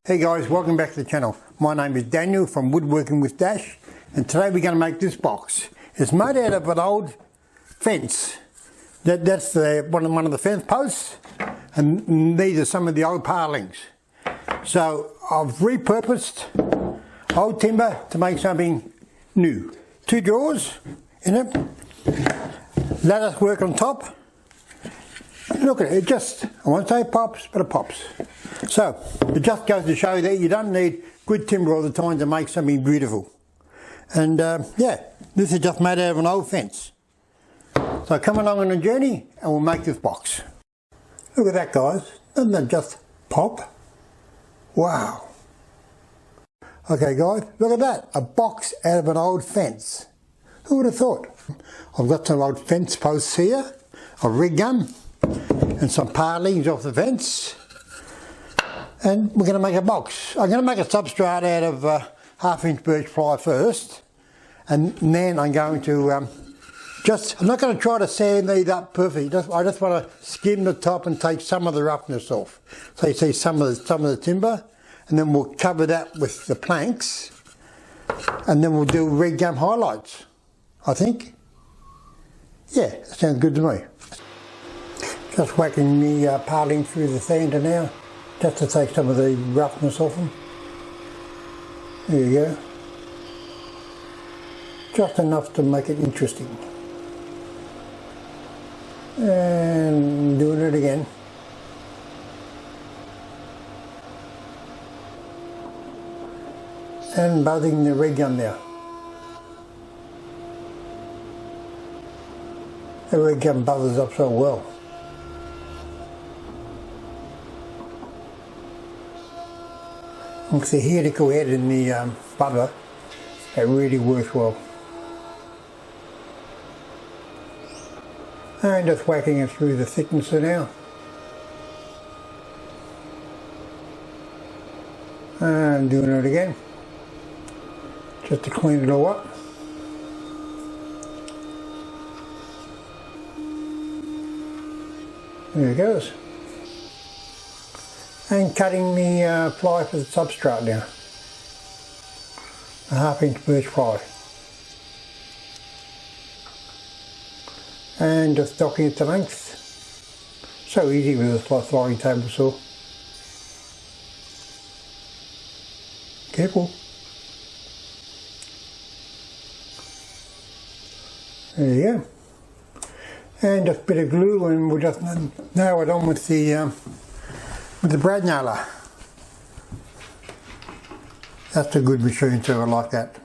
Hey guys, welcome back to the channel. My name is Daniel from Woodworking with Dash, and today we're going to make this box. It's made out of an old fence. That's one of the fence posts, and these are some of the old palings. So I've repurposed old timber to make something new. 2 drawers in it, lattice work on top. Look at it, I won't say pops, but it pops. So, it just goes to show that you don't need good timber all the time to make something beautiful. And yeah, this is just made out of an old fence. So come along on a journey and we'll make this box. Look at that, guys, doesn't that just pop? Wow. Okay guys, look at that, a box out of an old fence. Who would have thought? I've got some old fence posts here, a rig gun, and some palings off the fence, and we're going to make a box. I'm going to make a substrate out of 1/2-inch birch ply first, and then I'm going to I'm not going to try to sand these up perfectly. I just want to skim the top and take some of the roughness off. So you see some of the timber, and then we'll cover that with the planks, and then we'll do rig gum highlights, I think. Yeah, that sounds good to me. Just whacking the paling through the sander now, just to take some of the roughness off them. There you go. Just enough to make it interesting. And doing it again. And buzzing the rig gun there. The rig gun buzzes up so well. With the helical head in the butter, it really works well. And just whacking it through the thicknesser now. And doing it again, just to clean it all up. There it goes. And cutting the ply for the substrate now. A 1/2-inch birch ply. And just docking it to length. So easy with a sliding table saw. Careful. There you go. And just a bit of glue, and we'll just nail it on with the brad nailer. That's a good machine too, I like that.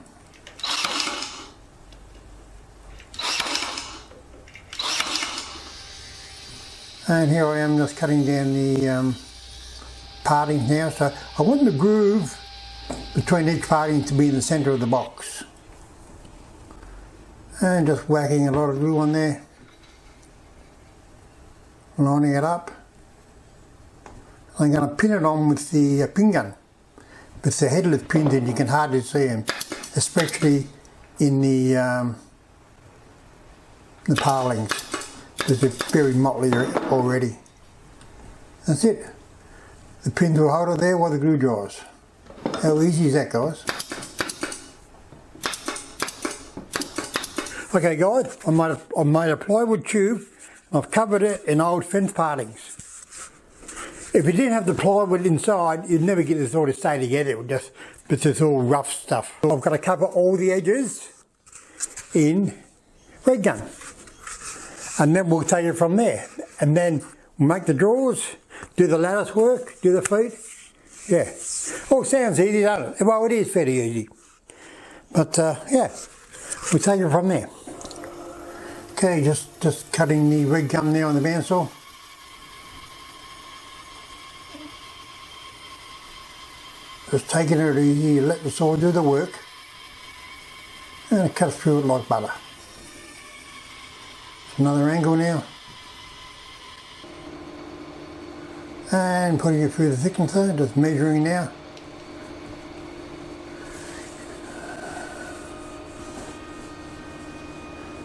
And here I am just cutting down the parting now. So I want the groove between each parting to be in the centre of the box. And just whacking a lot of glue on there. Lining it up. I'm going to pin it on with the pin gun. With the headless pins in, you can hardly see them, especially in the palings, because they're very motley already. That's it. The pins will hold it there while the glue dries. How easy is that, guys? Okay guys, I made a plywood tube. I've covered it in old fence palings. If you didn't have the plywood inside, you'd never get this all to stay together. It would just, it's just all rough stuff. I've got to cover all the edges in red gun. And then we'll take it from there. And then we'll make the drawers, do the lattice work, do the feet. Yeah. All sounds easy, doesn't it? Well, it is fairly easy. But yeah, we'll take it from there. Okay, just cutting the rig gum there on the bandsaw. Just taking it easy, let the saw do the work, and it cuts through it like butter. Another angle now, and putting it through the thicknesser, just measuring now.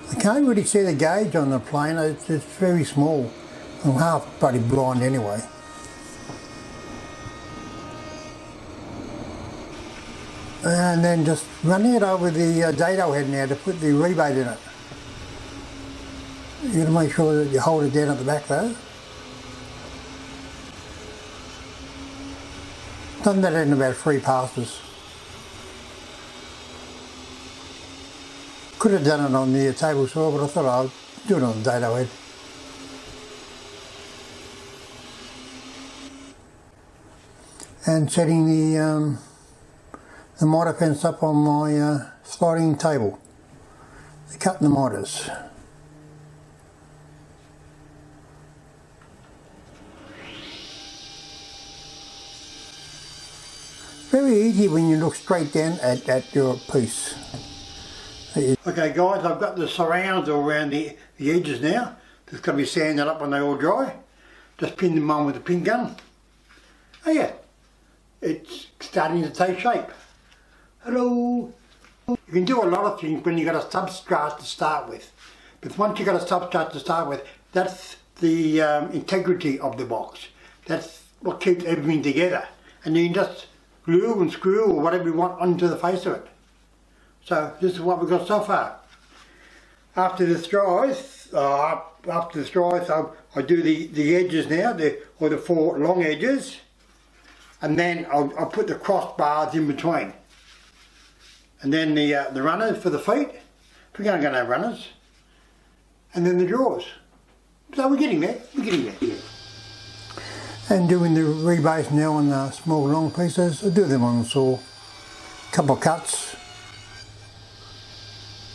I can't really see the gauge on the plane, it's very small. I'm half bloody blind anyway. And then just running it over the dado head now to put the rebate in it. You got to make sure that you hold it down at the back though. Done that in about 3 passes. Could have done it on the table saw, but I thought I'd do it on the dado head. And setting the miter fence up on my sliding table. Cutting the miters. Very easy when you look straight down at your piece. Okay guys, I've got the surrounds all around the edges now. Just got to be sanded up when they all dry. Just pin them on with a pin gun. Oh yeah, it's starting to take shape. Hello. You can do a lot of things when you've got a substrate to start with. But once you've got a substrate to start with, that's the integrity of the box. That's what keeps everything together. And you can just glue and screw or whatever you want onto the face of it. So this is what we've got so far. After this dries, I do the edges now, or the 4 long edges, and then I'll put the crossbars in between. And then the runners for the feet. We're going to have runners. And then the drawers. So we're getting there. We're getting there. Yeah. And doing the rebase now on the small long pieces. I do them on the saw. Couple of cuts.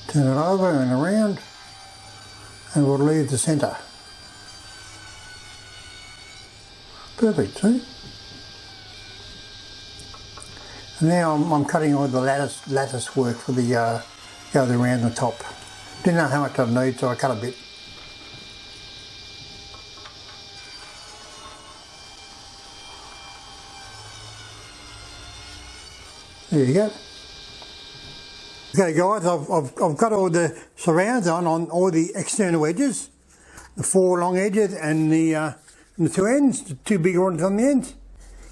Turn it over and around. And we'll leave the centre. Perfect, see? And now I'm cutting all the lattice work for the goes around the top. Didn't know how much I need, so I cut a bit. There you go. Okay guys, I've got all the surrounds on all the external edges, the 4 long edges and the 2 ends, the 2 bigger ones on the ends.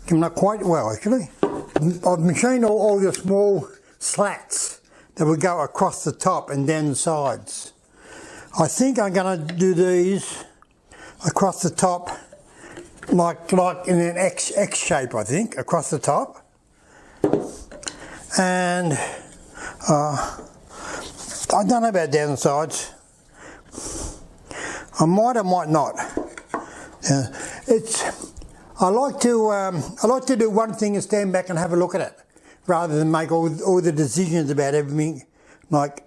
Coming up quite well actually. I've machined all the small slats that would go across the top and down the sides. I think I'm going to do these across the top like in an X shape, I think, across the top. And I don't know about down the sides. I might or might not. I like to do one thing and stand back and have a look at it, rather than make all the decisions about everything like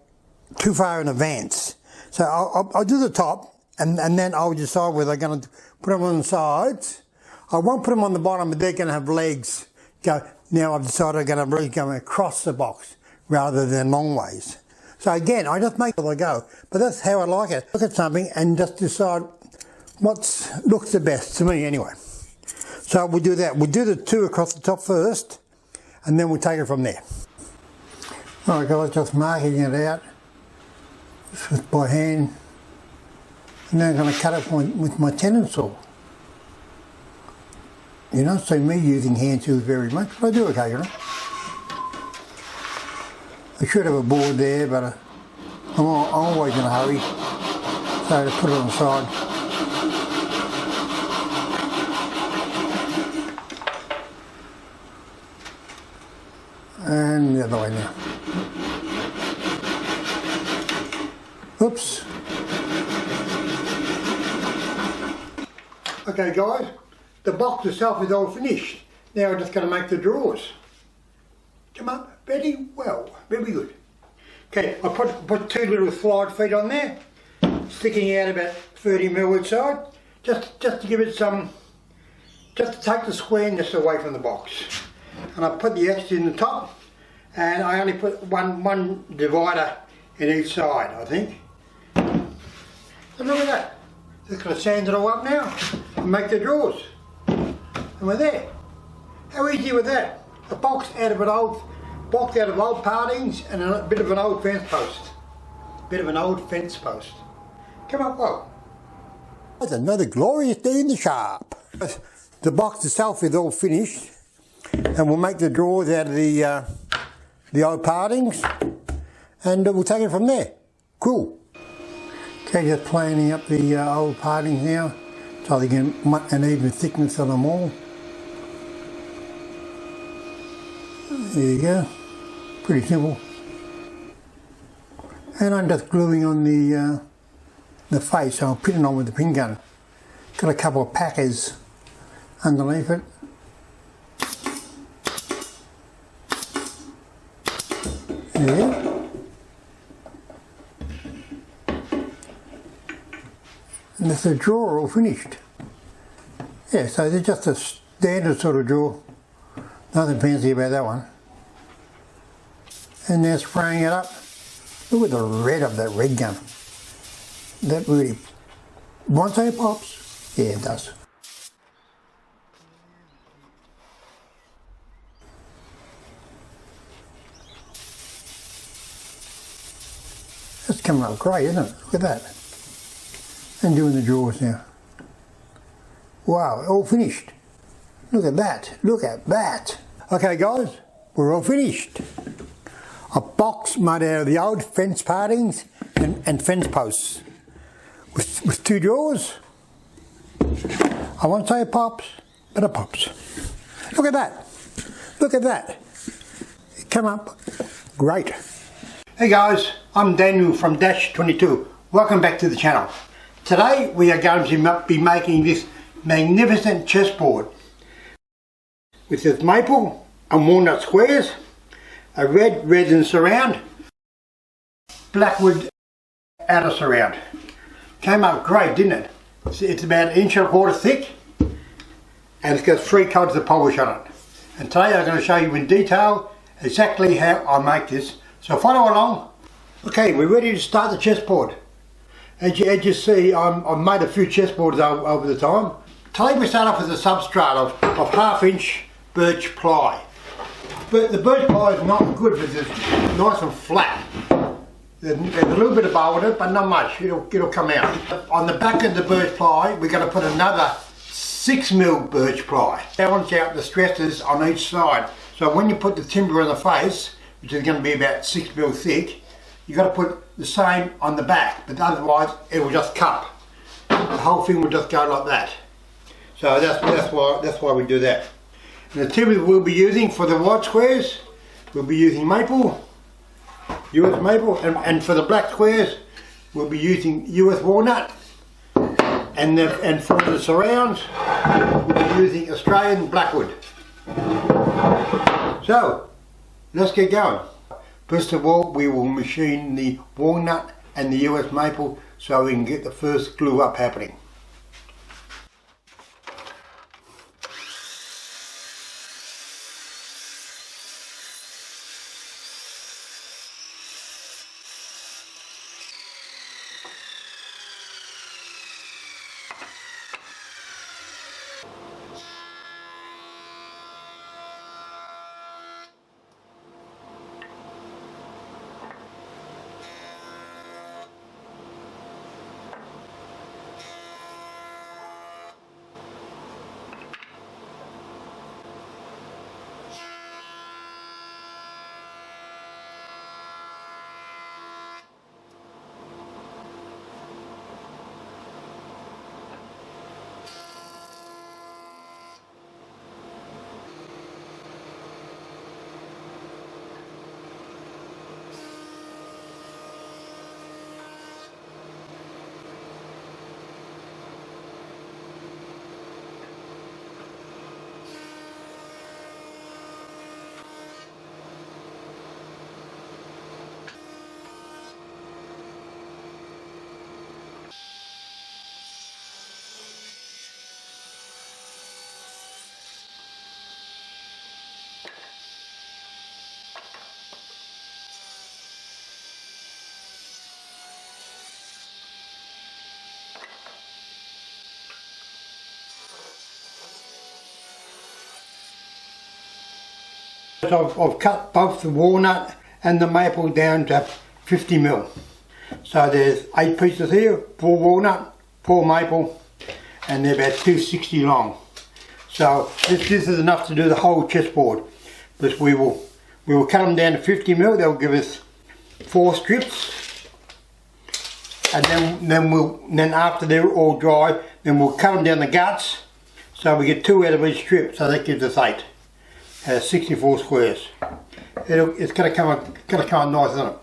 too far in advance. So I'll do the top, and then I'll decide whether I'm going to put them on the sides. I won't put them on the bottom, but they're going to have legs. Now I've decided I'm going to really go across the box rather than long ways. So again, I just make it as I go, but that's how I like it. Look at something and just decide what looks the best to me anyway. So we'll do that. We'll do the 2 across the top first, and then we'll take it from there. Alright guys, just marking it out just by hand, and then I'm going to cut it with my tenon saw. You don't see me using hand tools very much, but I do occasionally. I should have a board there, but I'm always in a hurry, so to put it on the side. And the other way now. Oops. Okay guys, the box itself is all finished. Now I'm just going to make the drawers. Come up very well, very good. Okay, I put 2 little slide feet on there, sticking out about 30mm each side, just to give it some, just to take the squareness away from the box. And I put the X in the top, and I only put one divider in each side, I think. So look at that. Just got to sand it all up now and make the drawers. And we're there. How easy was that? A box out of old partings and a bit of an old fence post. Come up well. That's another glorious day in the shop. The box itself is all finished, and we'll make the drawers out of the old partings, and we'll take it from there. Cool. Okay, just planing up the old partings now, so they get an even thickness on them all. There you go. Pretty simple. And I'm just gluing on the face, so I'm pinning on with the pin gun. Got a couple of packers underneath it. There you go. And that's the drawer all finished. Yeah, so they're just a standard sort of drawer. Nothing fancy about that one. And they're spraying it up. Look at the red of that red gun. That really, once it pops, yeah it does. That's coming up great, isn't it? Look at that. And doing the drawers now. Wow, all finished. Look at that, look at that. Okay guys, we're all finished. A box made out of the old fence partings and fence posts. With two drawers. I won't say it pops, but it pops. Look at that. Look at that. It came up great. Hey guys, I'm Daniel from Dash 22. Welcome back to the channel. Today we are going to be making this magnificent chessboard with this maple and walnut squares, a red resin surround, blackwood outer surround. Came up great, didn't it? It's about 1.25 inches thick, and it's got 3 coats of polish on it. And today I'm going to show you in detail exactly how I make this. So follow along. Okay, we're ready to start the chessboard. As you see, I've made a few chessboards over the time. Today we start off with a substrate of 1/2 inch birch ply. But the birch ply is not good because it's nice and flat. There's a little bit of bow in it, but not much. It'll come out. On the back of the birch ply, we're going to put another 6mm birch ply. Balance out the stresses on each side. So when you put the timber on the face, which is going to be about 6mm thick, you've got to put the same on the back, but otherwise it will just cup. The whole thing will just go like that. So that's why we do that. And the timber we'll be using for the white squares, we'll be using maple, US maple, and for the black squares, we'll be using US walnut, and for the surrounds, we'll be using Australian blackwood. So, let's get going. First of all, we will machine the walnut and the US maple so we can get the first glue up happening. I've cut both the walnut and the maple down to 50mm. So there's 8 pieces here, 4 walnut, 4 maple, and they're about 260 long. So this is enough to do the whole chessboard, because we'll We will cut them down to 50mm. They'll give us 4 strips. And then after they're all dry, then we'll cut them down the guts, so we get 2 out of each strip. So that gives us 8. 64 squares. It's going to come out nice, isn't it?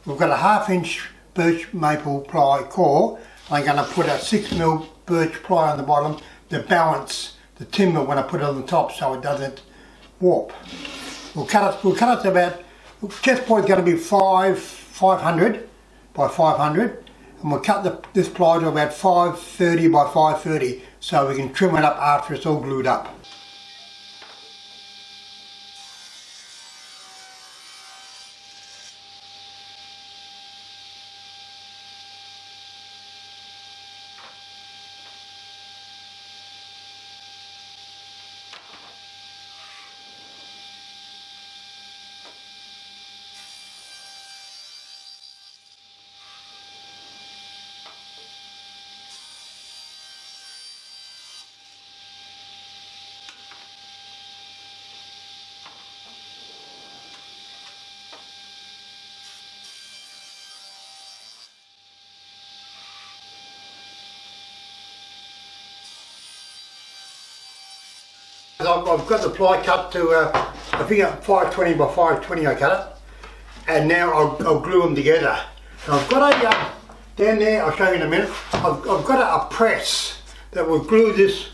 We've got a 1/2 inch birch maple ply core. I'm going to put a 6mm birch ply on the bottom to balance the timber when I put it on the top so it doesn't warp. We'll cut it to about, chessboard's going to be 500 by 500, and we'll cut this ply to about 530 by 530 so we can trim it up after it's all glued up. I've got the ply cut to, I think 520 by 520 I cut it, and now I'll glue them together. And I've got a, down there, I'll show you in a minute, I've got a press that will glue this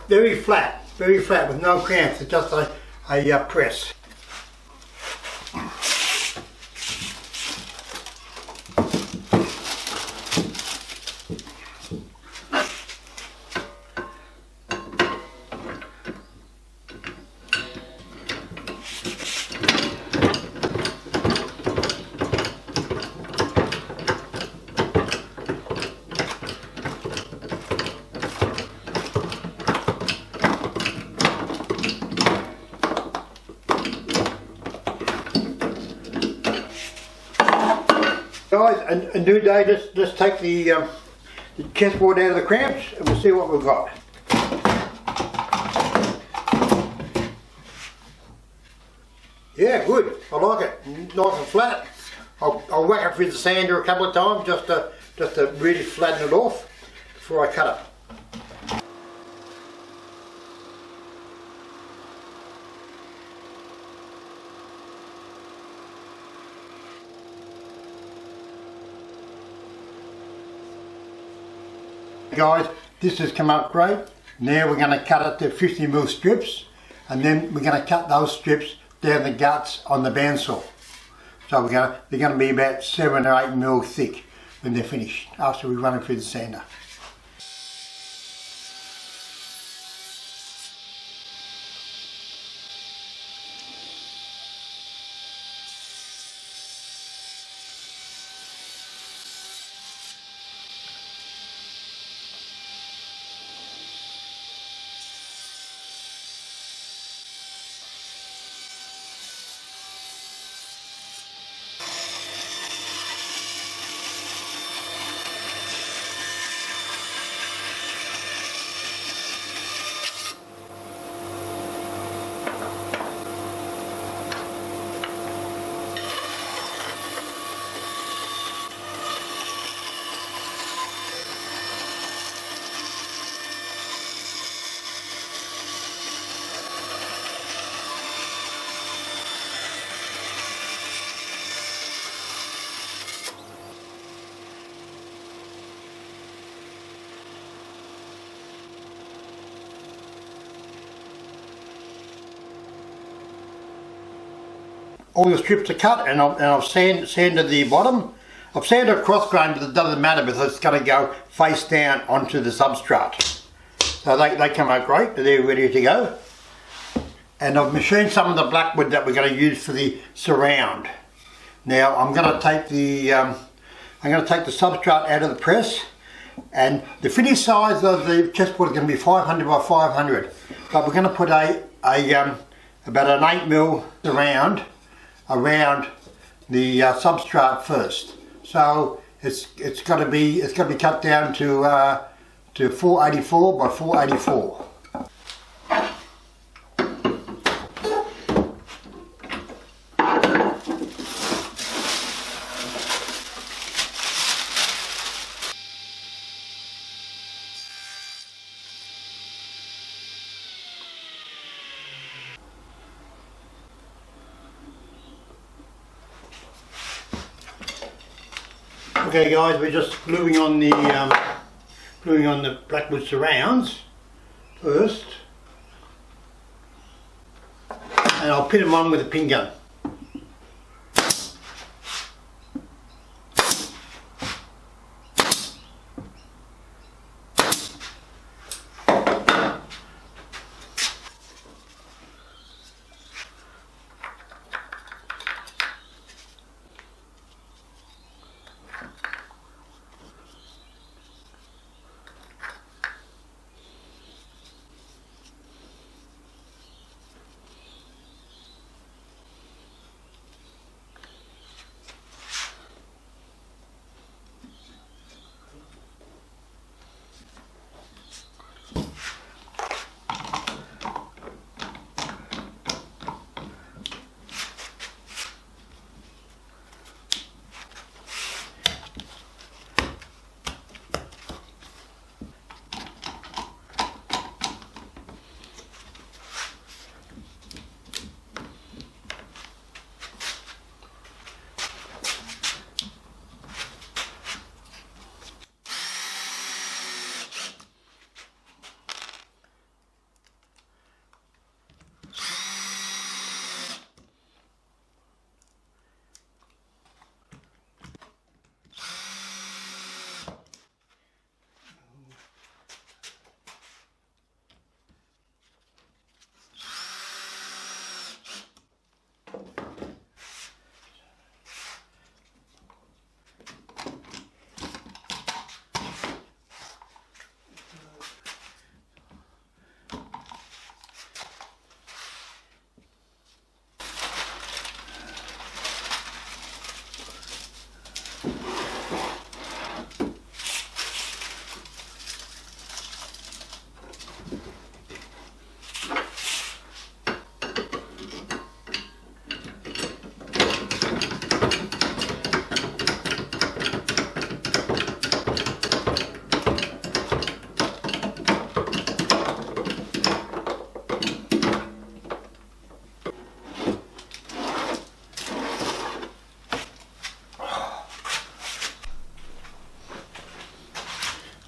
very flat with no clamps. It's just a press. Guys, a new day, let's take the chessboard out of the cramps and we'll see what we've got. Yeah, good. I like it. Nice and flat. I'll whack it with the sander a couple of times just to really flatten it off before I cut it. Guys, this has come up great. Now we're going to cut it to 50mm strips, and then we're going to cut those strips down the guts on the bandsaw. So they're going to be about 7 or 8mm thick when they're finished, after we run them through the sander. All the strips are cut, and I've sanded the bottom. I've sanded a cross grain, but it doesn't matter because it's going to go face down onto the substrate. So they come out great, they're ready to go. And I've machined some of the blackwood that we're going to use for the surround. Now I'm going to take the substrate out of the press, and the finished size of the chessboard is going to be 500 by 500. But we're going to put about an 8mm around the substrate first. So it's got to be cut down to 484 by 484. Okay guys, we're just gluing on the blackwood surrounds first, and I'll pin them on with a pin gun.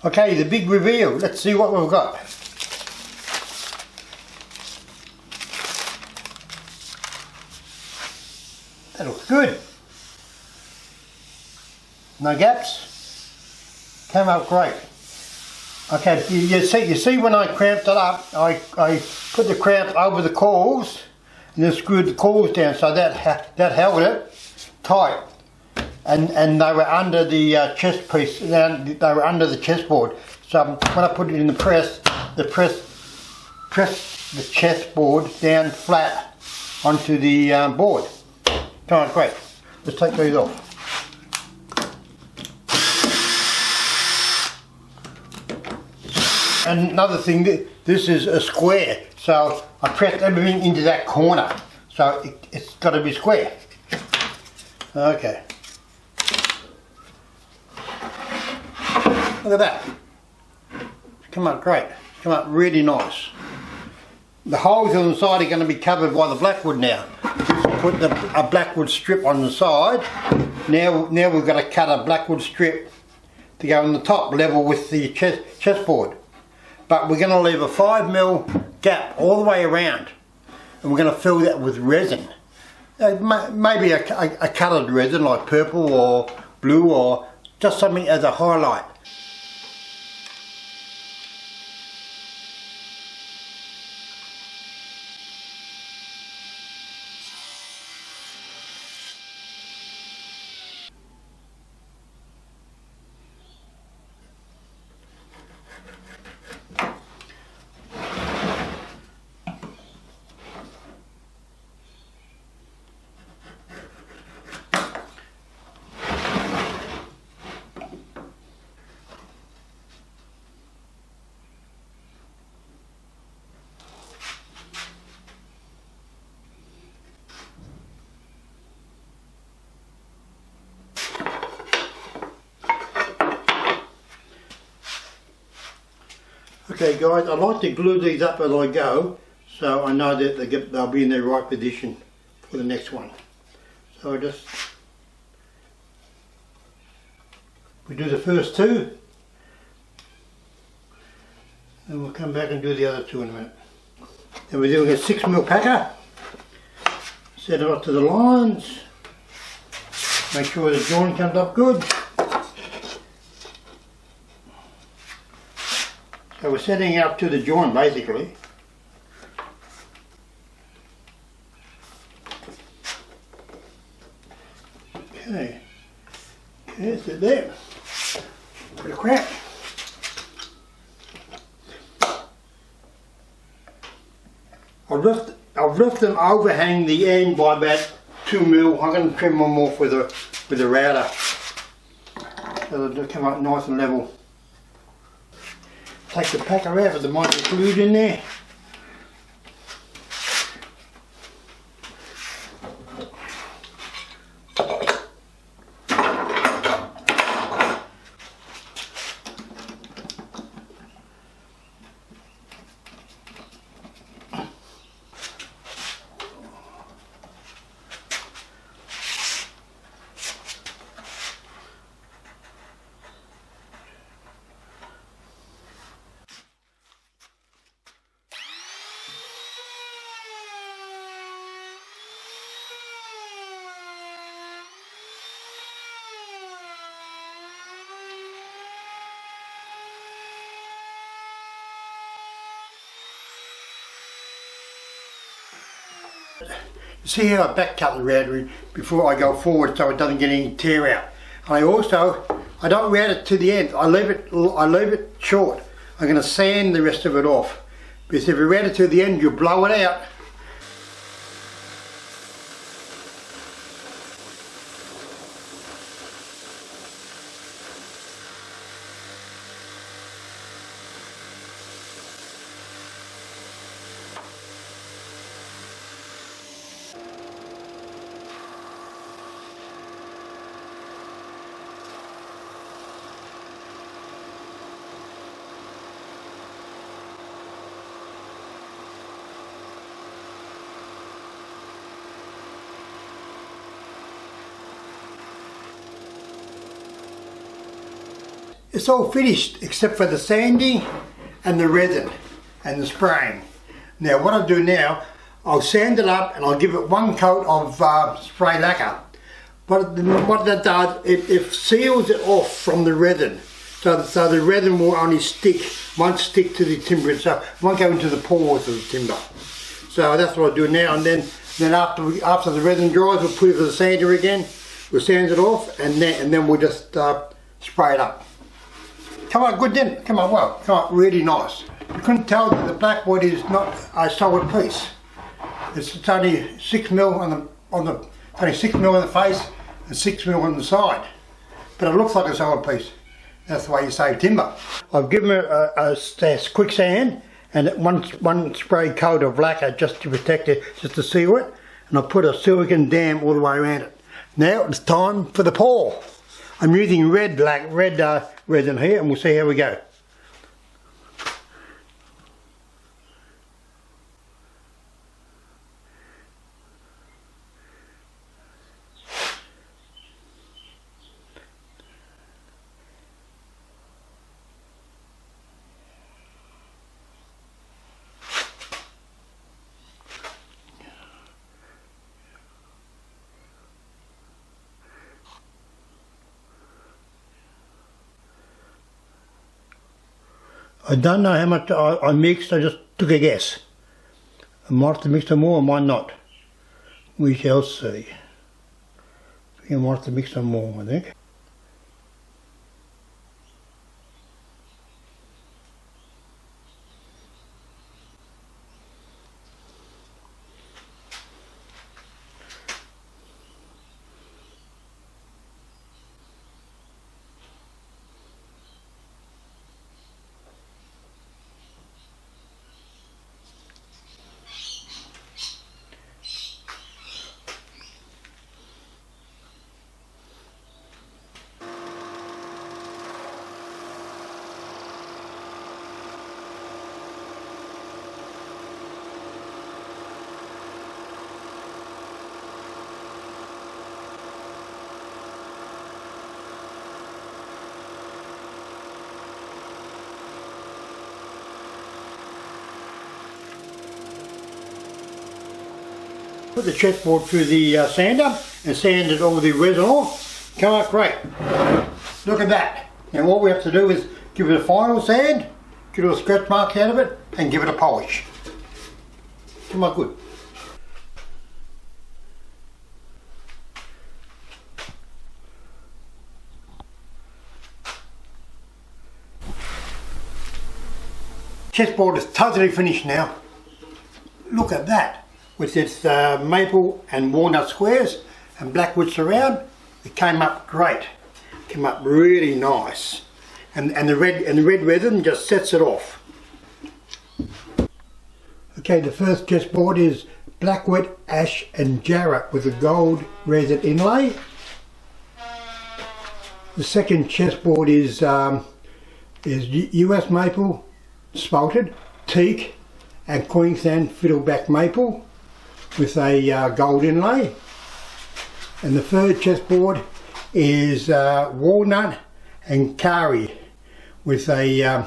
Okay, the big reveal. Let's see what we've got. That looks good. No gaps. Came out great. Okay, you see when I cramped it up, I put the cramp over the coils and then screwed the coils down, so that held it tight. And they were under the chest piece, they were under the chessboard. So when I put it in the press pressed the chessboard down flat onto the board. Come on, great. Let's take these off. And another thing, this is a square, so I pressed everything into that corner, so it's got to be square. Okay. Look at that. It's come out great. It's come out really nice. The holes on the side are going to be covered by the blackwood now. Put a blackwood strip on the side. Now we've got to cut a blackwood strip to go on the top level with the chessboard. But we're going to leave a 5mm gap all the way around, and we're going to fill that with resin. Maybe a coloured resin like purple or blue, or just something as a highlight. Okay guys, I like to glue these up as I go, so I know that they'll be in their right position for the next one. So we do the first two, and we'll come back and do the other two in a minute. Then we're doing a 6mm packer. Set it up to the lines. Make sure the joint comes up good. So we're setting it up to the joint basically. Okay, so there. Put a crack. I've left them overhang the end by about 2mm. I'm going to trim them off with a router so they'll come up nice and level. Take the packer out with the might be glued in there. See how I back cut the router before I go forward so it doesn't get any tear out. And I don't route it to the end. I leave it short. I'm going to sand the rest of it off, because if you route it to the end, you blow it out. It's all finished except for the sanding and the resin and the spraying. Now what I'll do now, I'll sand it up and I'll give it one coat of spray lacquer. But what that does, it seals it off from the resin. So the resin will only won't stick to the timber itself, won't go into the pores of the timber. So that's what I'll do now, and then after the resin dries, we'll put it to the sander again, we'll sand it off, and then we'll just spray it up. Come on, good then. Come on, well, come on, really nice. You couldn't tell that the blackwood is not a solid piece. It's only 6mm only 6mm in the face and 6mm on the side, but it looks like a solid piece. That's the way you save timber. I've given it a quick sand and one spray coat of lacquer just to protect it, just to seal it, and I put a silicone dam all the way around it. Now it's time for the pour. I'm using red resin here, and we'll see how we go. I don't know how much I mixed, I just took a guess. I might have to mix some more, I might not. We shall see. I might have to mix some more, I think. Put the chessboard through the sander and sanded all the resin off. Come out great. Look at that. Now what we have to do is give it a final sand, get all the scratch marks out of it, and give it a polish. Come on, good. Chessboard is totally finished now. Look at that. With its maple and walnut squares and black wood surround, it came up great. Came up really nice. And the red resin just sets it off. Okay, the first chessboard is blackwood, ash and jarrah with a gold resin inlay. The second chessboard is US maple, spalted, teak and Queensland fiddleback maple with a gold inlay. And the third chessboard is walnut and kari with a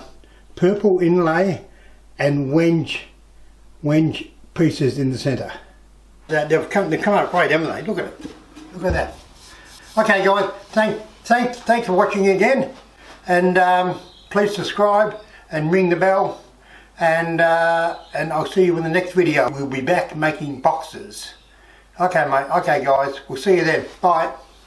purple inlay and wenge pieces in the centre. They've come out great, haven't they? Look at it. Look at that. Okay guys, thanks for watching again, and please subscribe and ring the bell, and I'll see you in the next video. We'll be back making boxes. Okay mate, okay guys, we'll see you then. Bye.